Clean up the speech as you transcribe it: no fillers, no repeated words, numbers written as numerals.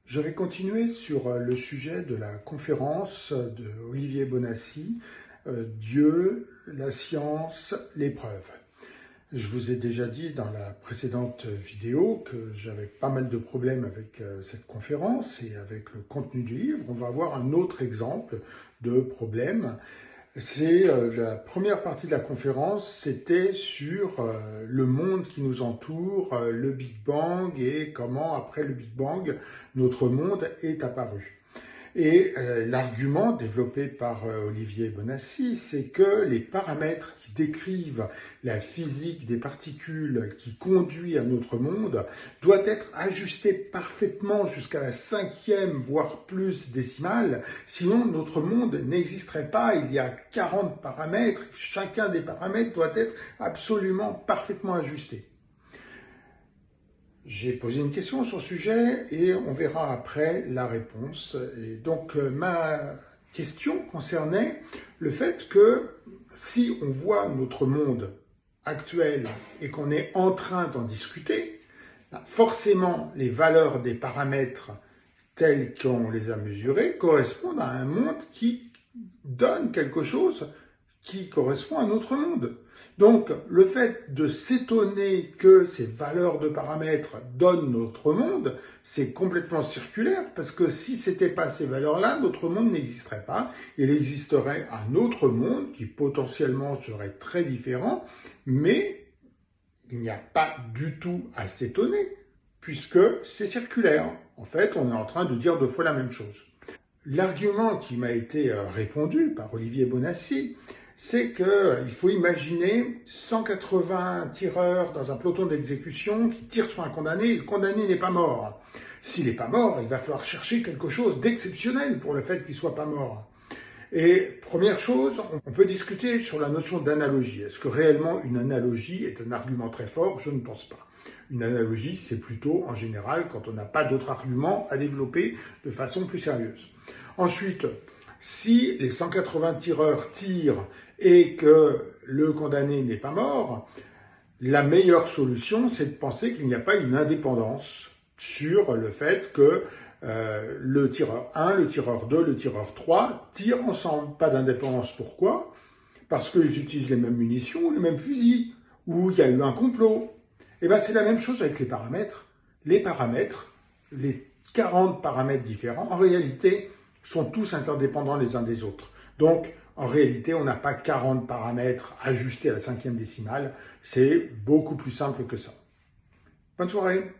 Je vais continuer sur le sujet de la conférence de Olivier Bonnassy, Dieu, la science, l'épreuve. Je vous ai déjà dit dans la précédente vidéo que j'avais pas mal de problèmes avec cette conférence et avec le contenu du livre. On va voir un autre exemple de problème. C'est la première partie de la conférence, c'était sur le monde qui nous entoure, le Big Bang et comment, après le Big Bang, notre monde est apparu. Et l'argument développé par Olivier Bonnassy, c'est que les paramètres qui décrivent la physique des particules qui conduit à notre monde doivent être ajustés parfaitement jusqu'à la 5e, voire plus décimale, sinon notre monde n'existerait pas. Il y a 40 paramètres, chacun des paramètres doit être absolument parfaitement ajusté. J'ai posé une question sur ce sujet et on verra après la réponse. Et donc ma question concernait le fait que si on voit notre monde actuel et qu'on est en train d'en discuter, forcément les valeurs des paramètres tels qu'on les a mesurés correspondent à un monde qui donne quelque chose qui correspond à notre monde. Donc, le fait de s'étonner que ces valeurs de paramètres donnent notre monde, c'est complètement circulaire, parce que si ce n'était pas ces valeurs-là, notre monde n'existerait pas. Il existerait un autre monde qui potentiellement serait très différent, mais il n'y a pas du tout à s'étonner, puisque c'est circulaire. En fait, on est en train de dire deux fois la même chose. L'argument qui m'a été répondu par Olivier Bonnassy, c'est qu'il faut imaginer 180 tireurs dans un peloton d'exécution qui tirent sur un condamné et le condamné n'est pas mort. S'il n'est pas mort, il va falloir chercher quelque chose d'exceptionnel pour le fait qu'il ne soit pas mort. Et première chose, on peut discuter sur la notion d'analogie. Est-ce que réellement une analogie est un argument très fort? Je ne pense pas. Une analogie, c'est plutôt en général quand on n'a pas d'autres arguments à développer de façon plus sérieuse. Ensuite, si les 180 tireurs tirent et que le condamné n'est pas mort, la meilleure solution, c'est de penser qu'il n'y a pas une indépendance sur le fait que le tireur 1, le tireur 2, le tireur 3 tirent ensemble. Pas d'indépendance. Pourquoi? Parce qu'ils utilisent les mêmes munitions ou les mêmes fusils, ou il y a eu un complot. Et bien c'est la même chose avec les paramètres. Les paramètres, les 40 paramètres différents, en réalité, sont tous interdépendants les uns des autres. Donc, en réalité, on n'a pas 40 paramètres ajustés à la 5e décimale. C'est beaucoup plus simple que ça. Bonne soirée.